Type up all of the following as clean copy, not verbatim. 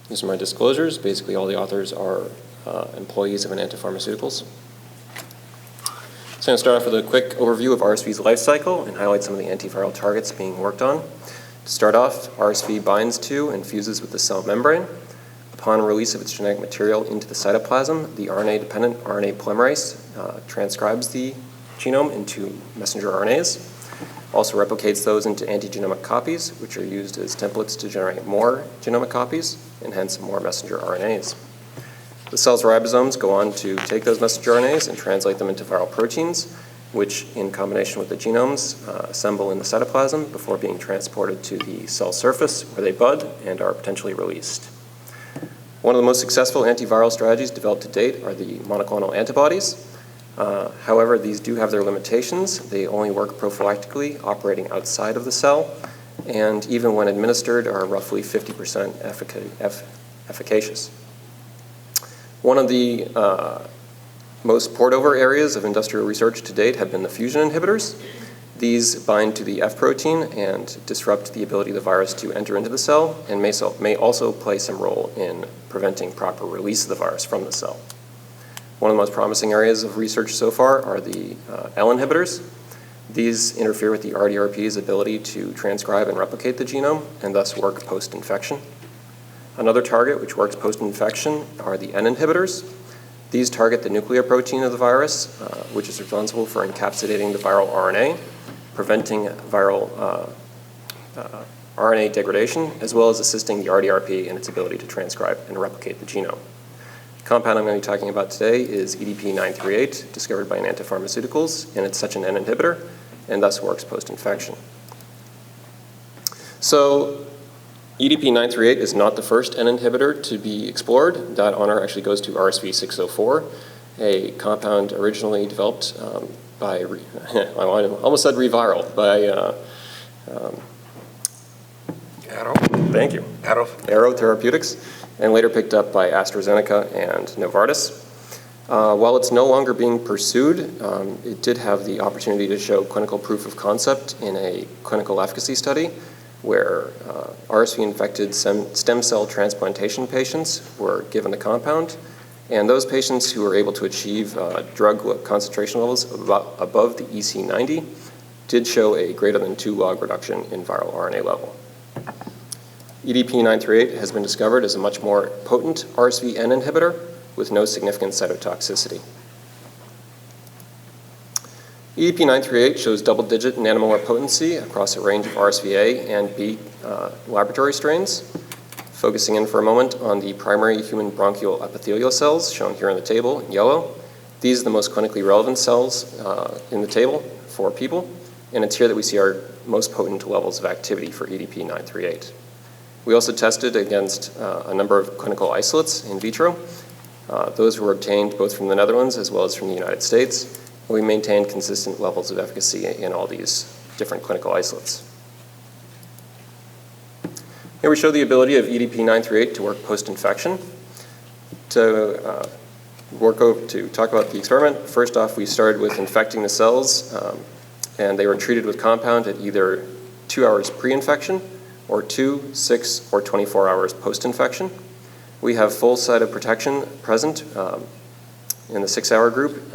These are my disclosures. Basically, all the authors are employees of Enanta Pharmaceuticals. So I'm going to start off with a quick overview of RSV's life cycle and highlight some of the antiviral targets being worked on. To start off, RSV binds to and fuses with the cell membrane. Upon release of its genetic material into the cytoplasm, the RNA-dependent RNA polymerase transcribes the genome into messenger RNAs, also replicates those into antigenomic copies, which are used as templates to generate more genomic copies, and hence more messenger RNAs. The cell's ribosomes go on to take those messenger RNAs and translate them into viral proteins, which in combination with the genomes assemble in the cytoplasm before being transported to the cell surface where they bud and are potentially released. One of the most successful antiviral strategies developed to date are the monoclonal antibodies. However, these do have their limitations. They only work prophylactically, operating outside of the cell, and even when administered are roughly 50% efficacious. One of the most poured over areas of industrial research to date have been the fusion inhibitors. These bind to the F protein and disrupt the ability of the virus to enter into the cell, and may also play some role in preventing proper release of the virus from the cell. One of the most promising areas of research so far are the L inhibitors. These interfere with the RDRP's ability to transcribe and replicate the genome and thus work post-infection. Another target which works post-infection are the N inhibitors. These target the nuclear protein of the virus, which is responsible for encapsulating the viral RNA, preventing viral RNA degradation, as well as assisting the RDRP in its ability to transcribe and replicate the genome. The compound I'm going to be talking about today is EDP-938, discovered by Enanta Pharmaceuticals, and it's such an N inhibitor, and thus works post-infection. So EDP-938 is not the first N inhibitor to be explored. That honor actually goes to RSV-604, a compound originally developed by, I almost said ReViral, by Arrow. Thank you. Arrow Therapeutics, and later picked up by AstraZeneca and Novartis. While it's no longer being pursued, it did have the opportunity to show clinical proof of concept in a clinical efficacy study where RSV-infected stem cell transplantation patients were given the compound, and those patients who were able to achieve drug concentration levels above the EC90 did show a greater than 2 log reduction in viral RNA level. EDP-938 has been discovered as a much more potent RSV-N inhibitor with no significant cytotoxicity. EDP-938 shows double-digit nanomolar potency across a range of RSV-A and B laboratory strains. Focusing in for a moment on the primary human bronchial epithelial cells, shown here in the table in yellow. These are the most clinically relevant cells in the table for people, and it's here that we see our most potent levels of activity for EDP-938. We also tested against a number of clinical isolates in vitro. Those were obtained both from the Netherlands as well as from the United States. And we maintained consistent levels of efficacy in all these different clinical isolates. Here we show the ability of EDP-938 to work post-infection. To talk about the experiment, first off, we started with infecting the cells, and they were treated with compound at either 2 hours pre-infection or 2, 6, or 24 hours post-infection. We have full cytoprotection present in the 6-hour group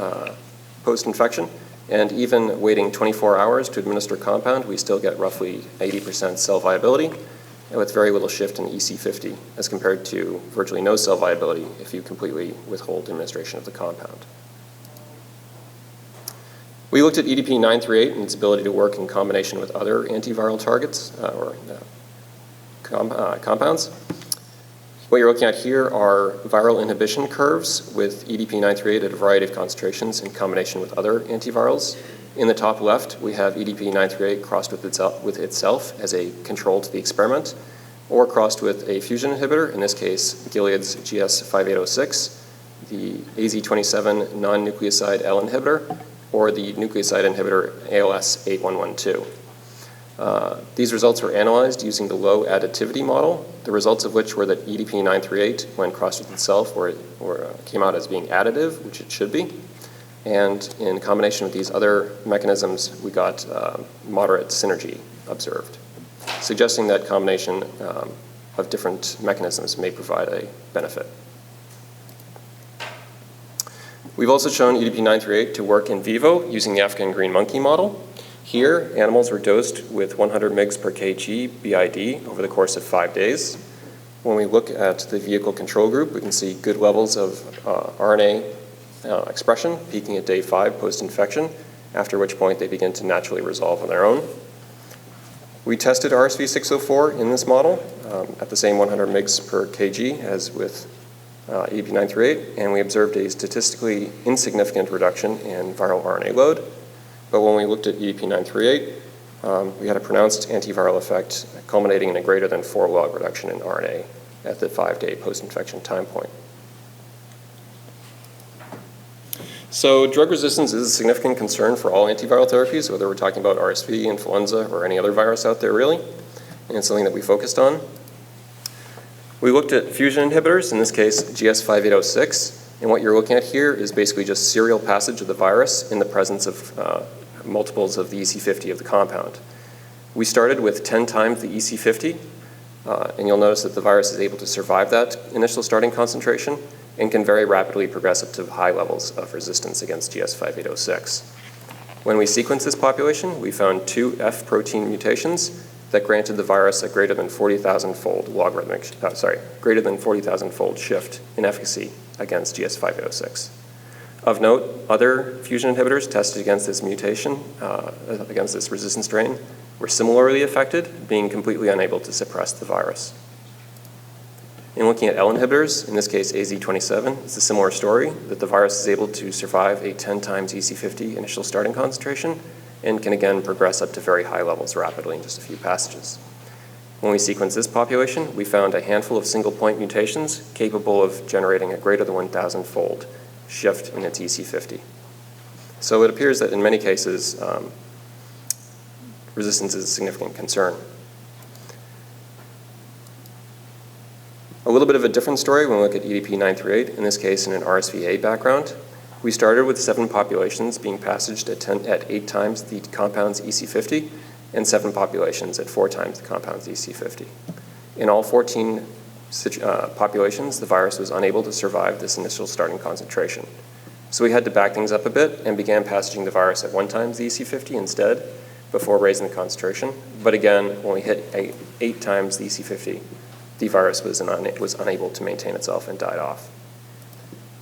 post-infection, and even waiting 24 hours to administer compound, we still get roughly 80% cell viability, and with very little shift in EC50 as compared to virtually no cell viability if you completely withhold administration of the compound. We looked at EDP-938 and its ability to work in combination with other antiviral targets compounds. What you're looking at here are viral inhibition curves with EDP-938 at a variety of concentrations in combination with other antivirals. In the top left, we have EDP-938 crossed with itself as a control to the experiment, or crossed with a fusion inhibitor, in this case, Gilead's GS5806, the AZ27 non-nucleoside L inhibitor, or the nucleoside inhibitor ALS8112. These results were analyzed using the low additivity model, the results of which were that EDP-938, when crossed with itself, came out as being additive, which it should be. And in combination with these other mechanisms, we got moderate synergy observed, suggesting that combination of different mechanisms may provide a benefit. We've also shown EDP-938 to work in vivo using the African green monkey model. Here, animals were dosed with 100 mg per kg BID over the course of 5 days. When we look at the vehicle control group, we can see good levels of RNA expression peaking at day 5 post-infection, after which point they begin to naturally resolve on their own. We tested RSV-604 in this model at the same 100 mg per kg as with EDP-938, and we observed a statistically insignificant reduction in viral RNA load. But when we looked at EDP-938, we had a pronounced antiviral effect culminating in a greater than 4 log reduction in RNA at the 5-day post-infection time point. So drug resistance is a significant concern for all antiviral therapies, whether we're talking about RSV, influenza, or any other virus out there really, and it's something that we focused on. We looked at fusion inhibitors, in this case GS5806, and what you're looking at here is basically just serial passage of the virus in the presence of multiples of the EC50 of the compound. We started with 10 times the EC50, and you'll notice that the virus is able to survive that initial starting concentration and can very rapidly progress up to high levels of resistance against GS5806. When we sequenced this population, we found 2 F protein mutations that granted the virus a greater than 40,000-fold greater than 40,000-fold shift in efficacy against GS5806. Of note, other fusion inhibitors tested against this mutation, against this resistant strain, were similarly affected, being completely unable to suppress the virus. In looking at L inhibitors, in this case AZ27, it's a similar story, that the virus is able to survive a 10 times EC50 initial starting concentration and can again progress up to very high levels rapidly in just a few passages. When we sequenced this population, we found a handful of single-point mutations capable of generating a greater than 1,000-fold shift in its EC50. So it appears that in many cases, resistance is a significant concern. A little bit of a different story when we look at EDP-938, in this case in an RSV-A background. We started with 7 populations being passaged at 8 times the compound's EC50 and 7 populations at 4 times the compound's EC50. In all 14 populations, the virus was unable to survive this initial starting concentration. So we had to back things up a bit and began passaging the virus at 1 times the EC50 instead before raising the concentration. But again, when we hit 8 times the EC50, the virus was unable to maintain itself and died off.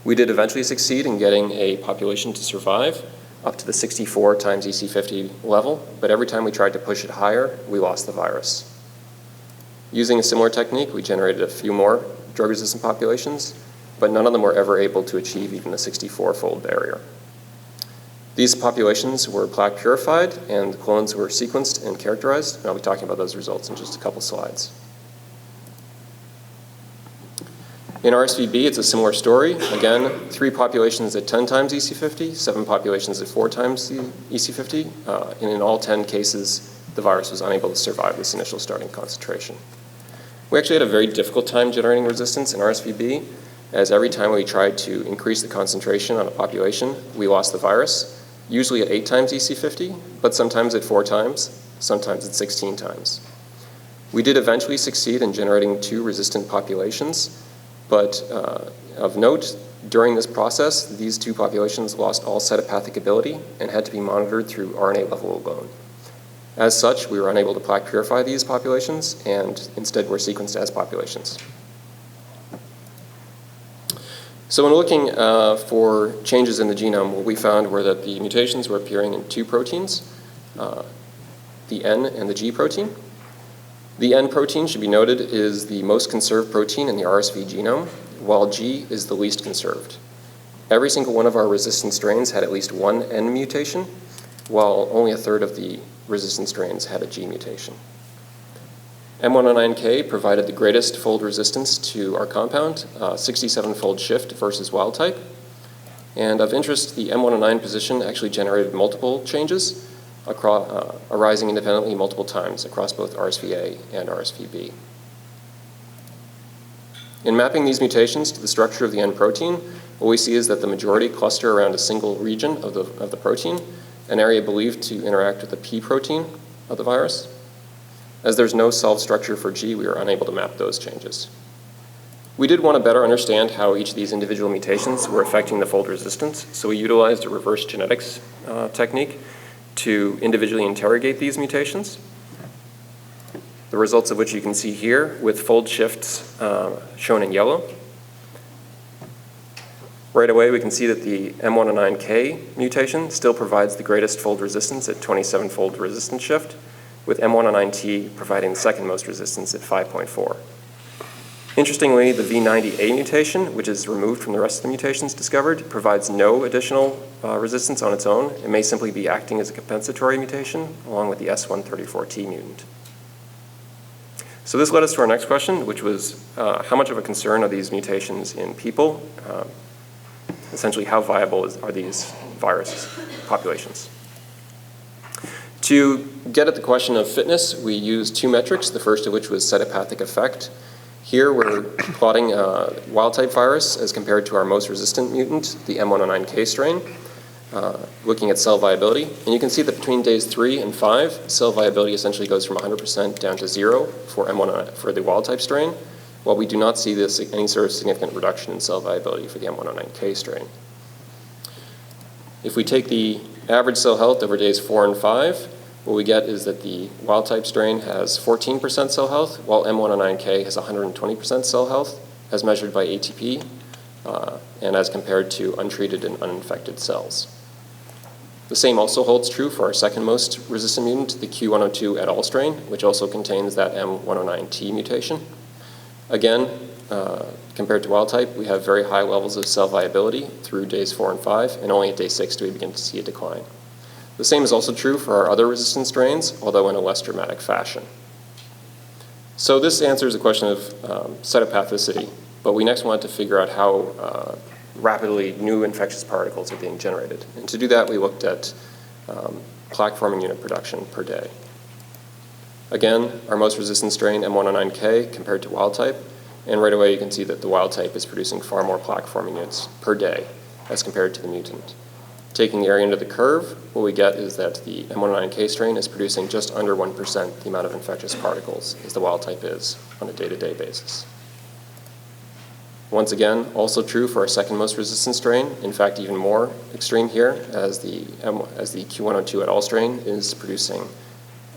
We did eventually succeed in getting a population to survive up to the 64 times EC50 level, but every time we tried to push it higher, we lost the virus. Using a similar technique, we generated a few more drug-resistant populations, but none of them were ever able to achieve even the 64-fold barrier. These populations were plaque purified, and the clones were sequenced and characterized, and I'll be talking about those results in just a couple slides. In RSV-B, it's a similar story. Again, 3 populations at 10 times EC50, 7 populations at 4 times the EC50, and in all 10 cases, the virus was unable to survive this initial starting concentration. We actually had a very difficult time generating resistance in RSV-B, as every time we tried to increase the concentration on a population, we lost the virus, usually at 8 times EC50, but sometimes at 4 times, sometimes at 16 times. We did eventually succeed in generating 2 resistant populations, but of note, during this process, these 2 populations lost all cytopathic ability and had to be monitored through RNA level alone. As such, we were unable to plaque purify these populations and instead were sequenced as populations. So when looking for changes in the genome, what we found were that the mutations were appearing in 2 proteins, the N and the G protein. The N protein, should be noted, is the most conserved protein in the RSV genome, while G is the least conserved. Every single one of our resistant strains had at least 1 N mutation, while only a third of the resistant strains had a G mutation. M109K provided the greatest fold resistance to our compound, 67-fold shift versus wild type. And of interest, the M109 position actually generated multiple changes, arising independently multiple times across both RSV-A and RSV-B. In mapping these mutations to the structure of the N protein, what we see is that the majority cluster around a single region of the protein, an area believed to interact with the P protein of the virus. As there's no solved structure for G, we are unable to map those changes. We did want to better understand how each of these individual mutations were affecting the fold resistance, so we utilized a reverse genetics technique to individually interrogate these mutations. The results of which you can see here with fold shifts shown in yellow. Right away, we can see that the M109K mutation still provides the greatest fold resistance at 27-fold resistance shift, with M109T providing the second most resistance at 5.4. Interestingly, the V90A mutation, which is removed from the rest of the mutations discovered, provides no additional resistance on its own. It may simply be acting as a compensatory mutation along with the S134T mutant. So this led us to our next question, which was how much of a concern are these mutations in people? Essentially, how viable are these virus populations? To get at the question of fitness, we used two metrics, the first of which was cytopathic effect. Here we're plotting wild-type virus as compared to our most resistant mutant, the M109K strain, looking at cell viability. And you can see that between days 3 and 5, cell viability essentially goes from 100% down to 0 for the wild-type strain, while we do not see any sort of significant reduction in cell viability for the M109K strain. If we take the average cell health over days 4 and 5, what we get is that the wild-type strain has 14% cell health, while M109K has 120% cell health, as measured by ATP, and as compared to untreated and uninfected cells. The same also holds true for our second most resistant mutant, the Q102 et al. Strain, which also contains that M109T mutation. Again, compared to wild type, we have very high levels of cell viability through days 4 and 5, and only at day 6 do we begin to see a decline. The same is also true for our other resistant strains, although in a less dramatic fashion. So this answers the question of cytopathicity, but we next wanted to figure out how rapidly new infectious particles are being generated. And to do that, we looked at plaque-forming unit production per day. Again, our most resistant strain, M109K, compared to wild type, and right away you can see that the wild type is producing far more plaque-forming units per day as compared to the mutant. Taking the area under the curve, what we get is that the M109K strain is producing just under 1% the amount of infectious particles as the wild type is on a day-to-day basis. Once again, also true for our second most resistant strain, in fact even more extreme here, as the Q102 et al. Strain is producing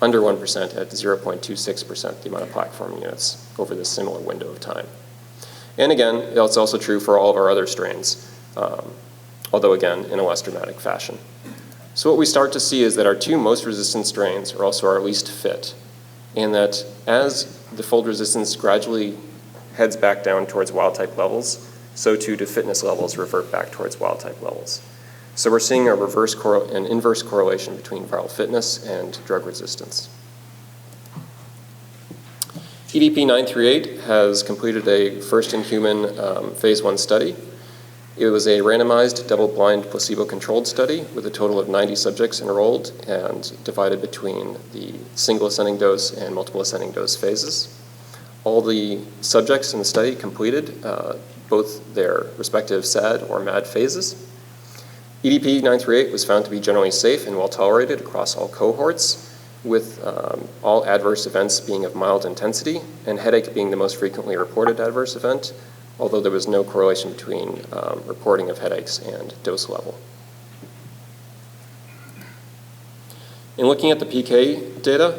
under 1% at 0.26% the amount of plaque-forming units over this similar window of time. And again, it's also true for all of our other strains, although again, in a less dramatic fashion. So what we start to see is that our two most resistant strains are also our least fit, and that as the fold resistance gradually heads back down towards wild-type levels, so too do fitness levels revert back towards wild-type levels. So we're seeing an inverse correlation between viral fitness and drug resistance. EDP-938 has completed a first-in-human phase 1 study. It was a randomized, double-blind, placebo-controlled study with a total of 90 subjects enrolled and divided between the single ascending dose and multiple ascending dose phases. All the subjects in the study completed both their respective SAD or MAD phases. EDP-938 was found to be generally safe and well tolerated across all cohorts, with all adverse events being of mild intensity and headache being the most frequently reported adverse event, although there was no correlation between reporting of headaches and dose level. In looking at the PK data,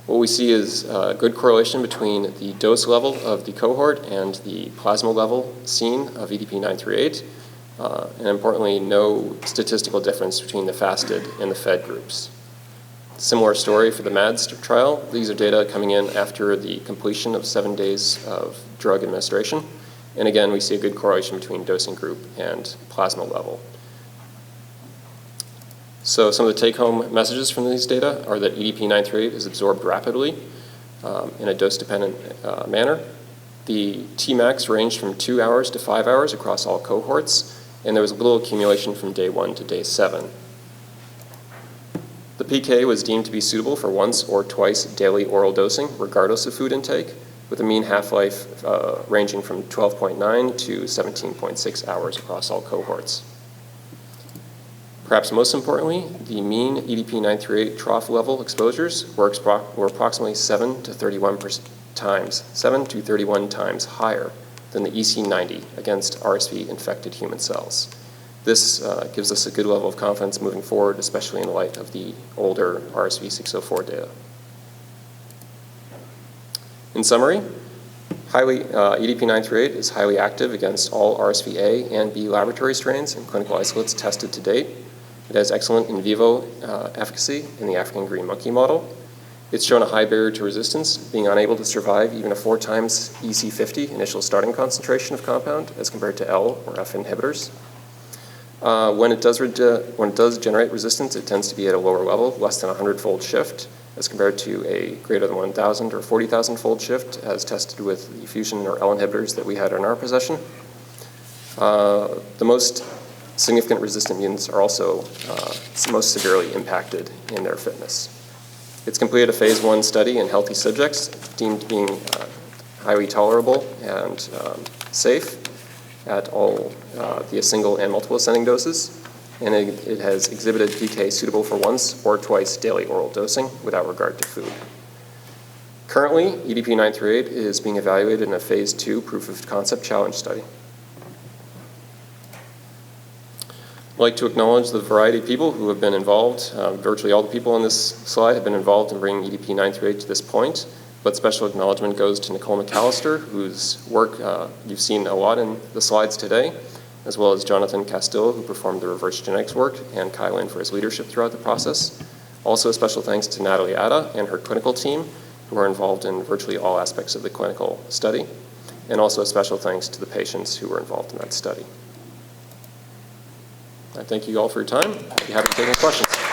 what we see is a good correlation between the dose level of the cohort and the plasma level seen of EDP-938, and importantly, no statistical difference between the fasted and the fed groups. Similar story for the MADS trial. These are data coming in after the completion of 7 days of drug administration. And again, we see a good correlation between dosing group and plasma level. So some of the take-home messages from these data are that EDP-938 is absorbed rapidly in a dose-dependent manner. The Tmax ranged from 2 hours to 5 hours across all cohorts, and there was little accumulation from day 1 to day 7. The PK was deemed to be suitable for once or twice daily oral dosing, regardless of food intake, with a mean half-life ranging from 12.9 to 17.6 hours across all cohorts. Perhaps most importantly, the mean EDP-938 trough level exposures were approximately 7 to 31 times higher than the EC90 against RSV-infected human cells. This gives us a good level of confidence moving forward, especially in light of the older RSV-604 data. In summary, EDP-938 is highly active against all RSV-A and B laboratory strains and clinical isolates tested to date. It has excellent in vivo efficacy in the African green monkey model. It's shown a high barrier to resistance, being unable to survive even a 4 times EC50 initial starting concentration of compound as compared to L or F inhibitors. When it does generate resistance, it tends to be at a lower level, less than a 100-fold shift, as compared to a greater than 1,000 or 40,000-fold shift as tested with the fusion or L inhibitors that we had in our possession. The most significant resistant mutants are also most severely impacted in their fitness. It's completed a phase 1 study in healthy subjects, deemed being highly tolerable and safe at all via single and multiple ascending doses, and it has exhibited PK suitable for once or twice daily oral dosing without regard to food. Currently, EDP-938 is being evaluated in a phase 2 proof of concept challenge study. I'd like to acknowledge the variety of people who have been involved. Virtually all the people on this slide have been involved in bringing EDP-938 to this point, but special acknowledgement goes to Nicole McAllister, whose work you've seen a lot in the slides today, as well as Jonathan Castillo, who performed the reverse genetics work, and Kai Lin for his leadership throughout the process. Also, a special thanks to Natalie Atta and her clinical team, who are involved in virtually all aspects of the clinical study, and also a special thanks to the patients who were involved in that study. I thank you all for your time. I'd be happy to take any questions.